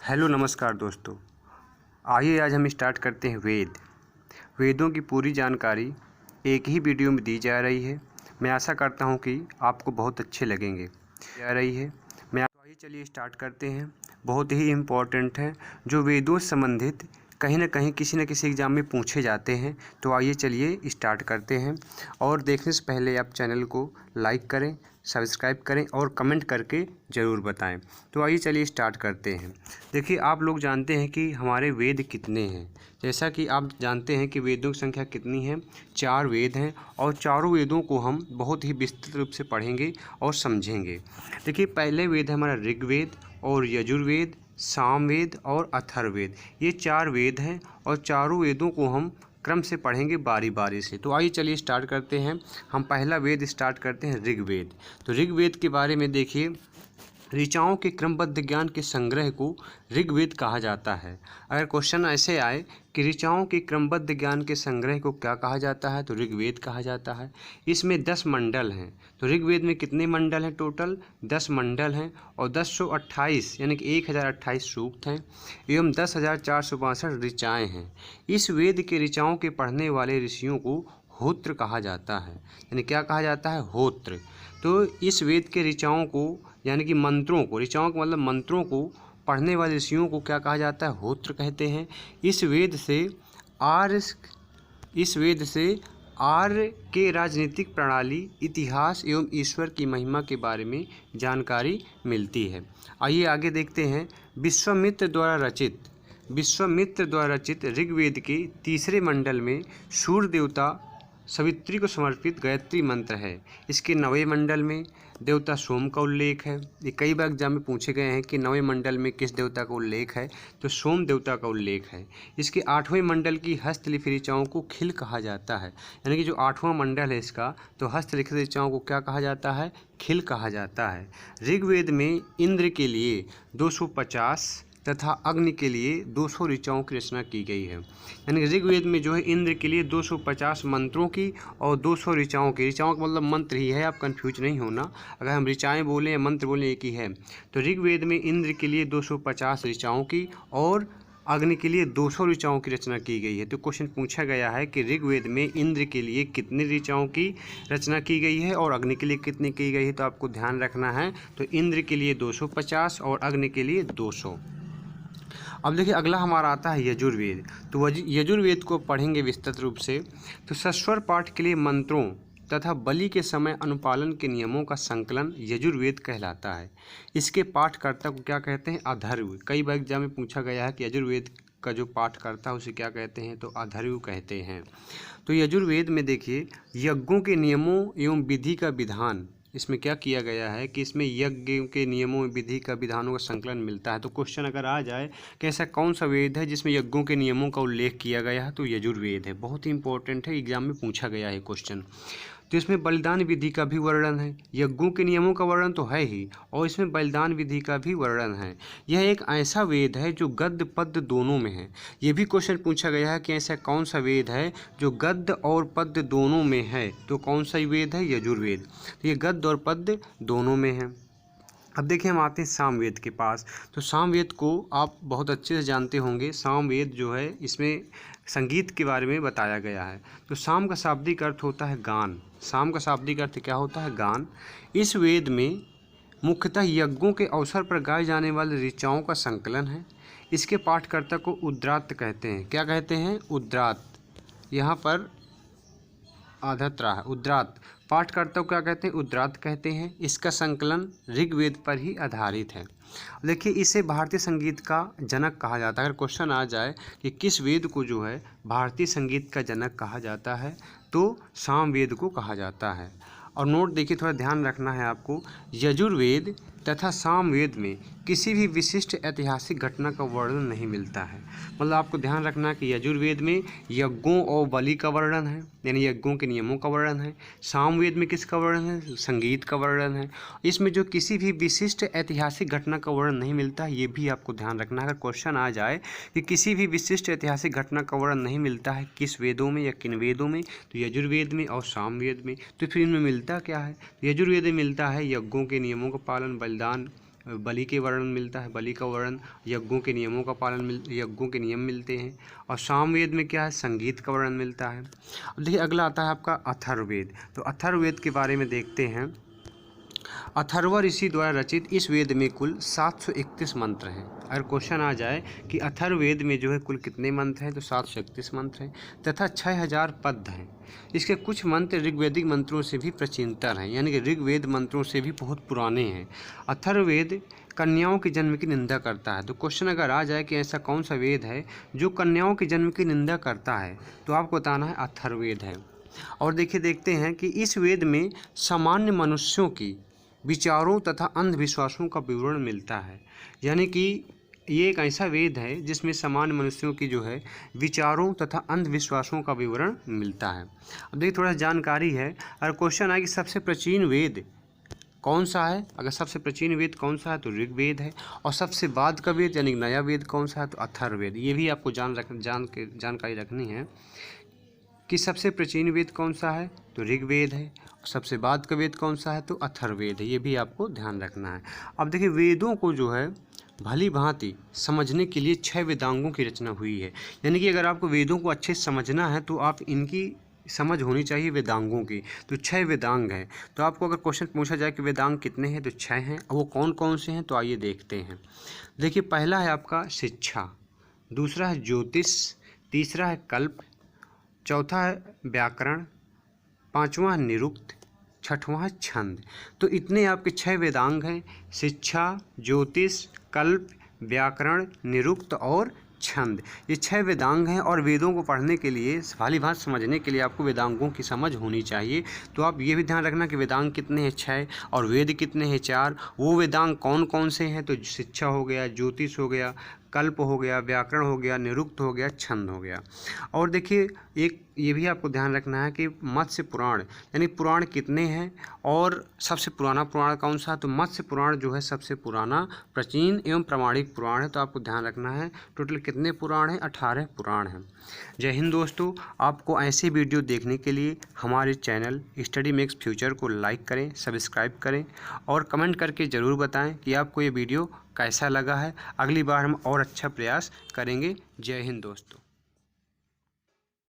Hello नमस्कार दोस्तों। आइए आज हम स्टार्ट करते हैं वेदों की पूरी जानकारी एक ही वीडियो में दी जा रही है। मैं आशा करता हूं कि आपको बहुत अच्छे लगेंगे। आइए चलिए स्टार्ट करते हैं। बहुत ही इम्पोर्टेंट है, जो वेदों से संबंधित कहीं ना कहीं किसी न किसी एग्ज़ाम में पूछे जाते हैं। तो आइए चलिए स्टार्ट करते हैं। और देखने से पहले आप चैनल को लाइक करें, सब्सक्राइब करें और कमेंट करके ज़रूर बताएं। तो आइए चलिए स्टार्ट करते हैं। देखिए, आप लोग जानते हैं कि हमारे वेद कितने हैं। जैसा कि आप जानते हैं कि वेदों की संख्या कितनी है, 4 वेद हैं और चारों वेदों को हम बहुत ही विस्तृत रूप से पढ़ेंगे और समझेंगे। देखिए, पहले वेद है हमारा ऋग्वेद और यजुर्वेद, सामवेद और अथर्ववेद। ये 4 वेद हैं और चारों वेदों को हम क्रम से पढ़ेंगे बारी बारी से। तो आइए चलिए स्टार्ट करते हैं। हम पहला वेद स्टार्ट करते हैं ऋग्वेद। तो ऋग्वेद के बारे में देखिए, ऋचाओं के क्रमबद्ध ज्ञान के संग्रह को ऋग्वेद कहा जाता है। अगर क्वेश्चन ऐसे आए कि ऋचाओं के क्रमबद्ध ज्ञान के संग्रह को क्या कहा जाता है, तो ऋग्वेद कहा जाता है। इसमें 10 मंडल हैं। तो ऋग्वेद में कितने मंडल हैं? टोटल 10 मंडल हैं और 1028 यानी कि 1028 सूक्त हैं एवं 10,462 ऋचाएँ हैं। इस वेद के ऋचाओं के पढ़ने वाले ऋषियों को होत्र कहा जाता है। यानी क्या कहा जाता है? होत्र। तो इस वेद के ऋचाओं को यानी कि मंत्रों को, ऋचाओं का मतलब मंत्रों को पढ़ने वाले ऋषियों को क्या कहा जाता है? होत्र कहते हैं। इस वेद से आर्य के राजनीतिक प्रणाली, इतिहास एवं ईश्वर की महिमा के बारे में जानकारी मिलती है। आइए आगे देखते हैं। विश्वामित्र द्वारा रचित ऋग्वेद के तीसरे मंडल में सूर्य देवता सवित्री को समर्पित गायत्री मंत्र है। इसके 9वें मंडल में देवता सोम का उल्लेख है। ये कई बार एग्जाम में पूछे गए हैं कि 9वें मंडल में किस देवता का उल्लेख है, तो सोम देवता का उल्लेख है। इसके 8वें मंडल की हस्तलिखित ऋचाओं को खिल कहा जाता है। यानी कि जो 8वां मंडल है इसका, तो हस्तलिखित ऋचाओं को क्या कहा जाता है? खिल कहा जाता है। ऋग्वेद में इंद्र के लिए 250 तथा अग्नि के लिए 200 ऋचाओं की रचना की गई है। यानी ऋग्वेद में जो है इंद्र के लिए 250 मंत्रों की और 200 ऋचाओं की। ऋचाओं का मतलब मंत्र ही है, आप कंफ्यूज नहीं होना। अगर हम ऋचाएँ बोलें या मंत्र बोलें एक ही है। तो ऋग्वेद में इंद्र के लिए 250 ऋचाओं की और अग्नि के लिए 200 ऋचाओं की रचना की गई है। तो क्वेश्चन पूछा गया है कि ऋग्वेद में इंद्र के लिए कितने ऋचाओं की रचना की गई है और अग्नि के लिए कितनी की गई है, तो आपको ध्यान रखना है। तो इंद्र के लिए 250 और अग्नि के लिए 200। अब देखिए, अगला हमारा आता है यजुर्वेद। तो यजुर्वेद को पढ़ेंगे विस्तृत रूप से। तो सस्वर पाठ के लिए मंत्रों तथा बलि के समय अनुपालन के नियमों का संकलन यजुर्वेद कहलाता है। इसके पाठकर्ता को क्या कहते हैं? अथर्व। कई बार एग्जाम में पूछा गया है कि यजुर्वेद का जो पाठकर्ता है उसे क्या कहते हैं, तो अथर्व कहते हैं। तो यजुर्वेद में देखिए, यज्ञों के नियमों एवं विधि का विधान, इसमें क्या किया गया है कि इसमें यज्ञ के नियमों विधि का विधानों का संकलन मिलता है। तो क्वेश्चन अगर आ जाए कि ऐसा कौन सा वेद है जिसमें यज्ञों के नियमों का उल्लेख किया गया है, तो यजुर्वेद है। बहुत ही इंपॉर्टेंट है, एग्जाम में पूछा गया है क्वेश्चन। तो इसमें बलिदान विधि का भी वर्णन है। यज्ञों के नियमों का वर्णन तो है ही, और इसमें बलिदान विधि का भी वर्णन है। यह एक ऐसा वेद है जो गद्य पद्य दोनों में है। ये भी क्वेश्चन पूछा गया है कि ऐसा कौन सा वेद है जो गद्य और पद्य दोनों में है, तो कौन सा वेद है? यजुर्वेद। तो ये गद्य और पद्य दोनों में है। अब देखिए, हम आते हैं सामवेद के पास। तो सामवेद को आप बहुत अच्छे से जानते होंगे। सामवेद जो है, इसमें संगीत के बारे में बताया गया है। तो साम का शाब्दिक अर्थ होता है गान। साम का शाब्दिक अर्थ क्या होता है? गान। इस वेद में मुख्यतः यज्ञों के अवसर पर गाए जाने वाले ऋचाओं का संकलन है। इसके पाठकर्ता को उद्रात कहते हैं। क्या कहते हैं? उद्रात। यहाँ पर आधा है, उद्रात। पाठकर्ता को क्या कहते हैं? उद्रात कहते हैं। इसका संकलन ऋग्वेद पर ही आधारित है। देखिए, इसे भारतीय संगीत का जनक कहा जाता है। अगर क्वेश्चन आ जाए कि किस वेद को जो है भारतीय संगीत का जनक कहा जाता है, तो सामवेद को कहा जाता है। और नोट देखिए, थोड़ा ध्यान रखना है आपको। यजुर्वेद तथा सामवेद में किसी भी विशिष्ट ऐतिहासिक घटना का वर्णन नहीं मिलता है। मतलब आपको ध्यान रखना है कि यजुर्वेद में यज्ञों और बलि का वर्णन है, यानी यज्ञों के नियमों का वर्णन है। सामवेद में किसका वर्णन है? संगीत का वर्णन है। इसमें जो किसी भी विशिष्ट ऐतिहासिक घटना का वर्णन नहीं मिलता है, ये भी आपको ध्यान रखना है। अगर क्वेश्चन आ जाए कि किसी भी विशिष्ट ऐतिहासिक घटना का वर्णन नहीं मिलता है किस वेदों में या किन वेदों में, तो यजुर्वेद में और सामवेद में। तो फिर इनमें मिलता क्या है? यजुर्वेद में मिलता है यज्ञों के नियमों का पालन, बलिदान बलि के वर्णन मिलता है, बलि का वर्णन, यज्ञों के नियमों का पालन यज्ञों के नियम मिलते हैं। और सामवेद में क्या है, संगीत का वर्णन मिलता है। अब देखिए अगला आता है आपका अथर्ववेद। तो अथर्ववेद के बारे में देखते हैं। अथर्व ऋषि द्वारा रचित इस वेद में कुल 731 मंत्र हैं। अगर क्वेश्चन आ जाए कि अथर्ववेद में जो है कुल कितने मंत्र हैं, तो 731 मंत्र हैं तथा 6000 पद हैं। इसके कुछ मंत्र ऋग्वेदिक मंत्रों से भी प्राचीनतर हैं, यानी कि ऋग्वेद मंत्रों से भी बहुत पुराने हैं। अथर्ववेद कन्याओं के जन्म की निंदा करता है। तो क्वेश्चन अगर आ जाए कि ऐसा कौन सा वेद है जो कन्याओं के जन्म की निंदा करता है, तो आपको बताना है अथर्ववेद है। और देखते हैं कि इस वेद में सामान्य मनुष्यों की विचारों तथा अंधविश्वासों का विवरण मिलता है, यानी कि ये एक ऐसा वेद है जिसमें सामान्य मनुष्यों की जो है विचारों तथा अंधविश्वासों का विवरण मिलता है। अब देखिए थोड़ा जानकारी है, अगर क्वेश्चन आए कि सबसे प्राचीन वेद कौन सा है, अगर सबसे प्राचीन वेद कौन सा है तो ऋग्वेद है, और सबसे बाद का वेद यानी नया वेद कौन सा है तो अथर्ववेद। ये भी आपको जानकारी रखनी है कि सबसे प्राचीन वेद कौन सा है तो ऋग्वेद है, और सबसे बाद का वेद कौन सा है तो अथर्ववेद है। ये भी आपको ध्यान रखना है। अब देखिए वेदों को जो है भली भांति समझने के लिए 6 वेदांगों की रचना हुई है, यानी कि अगर आपको वेदों को अच्छे से समझना है तो आप इनकी समझ होनी चाहिए वेदांगों की। तो 6 वेदांग हैं। तो आपको अगर क्वेश्चन पूछा जाए कि वेदांग कितने हैं तो 6 हैं। वो कौन कौन से हैं तो आइए देखते हैं। देखिए पहला है आपका शिक्षा, दूसरा है ज्योतिष, तीसरा है कल्प, चौथा है व्याकरण, पांचवा है निरुक्त, छठवां है छंद। तो इतने आपके 6 वेदांग हैं, शिक्षा, ज्योतिष, कल्प, व्याकरण, निरुक्त और छंद। ये 6 वेदांग हैं, और वेदों को पढ़ने के लिए भली भांति समझने के लिए आपको वेदांगों की समझ होनी चाहिए। तो आप ये भी ध्यान रखना कि वेदांग कितने हैं 6, और वेद कितने हैं 4। वो वेदांग कौन कौन से हैं तो शिक्षा हो गया, ज्योतिष हो गया, कल्प हो गया, व्याकरण हो गया, निरुक्त हो गया, छंद हो गया। और देखिए एक ये भी आपको ध्यान रखना है कि मत्स्य पुराण यानी पुराण कितने हैं, और सबसे पुराना पुराण कौन सा है तो मत्स्य पुराण जो है सबसे पुराना, प्राचीन एवं प्रामाणिक पुराण है। तो आपको ध्यान रखना है टोटल कितने पुराण हैं, 18 पुराण हैं। जय हिंद दोस्तों। आपको ऐसे वीडियो देखने के लिए हमारे चैनल स्टडी मेक्स फ्यूचर को लाइक करें, सब्सक्राइब करें, और कमेंट करके ज़रूर बताएं कि आपको ये वीडियो कैसा लगा है। अगली बार हम और अच्छा प्रयास करेंगे। जय हिंद दोस्तों।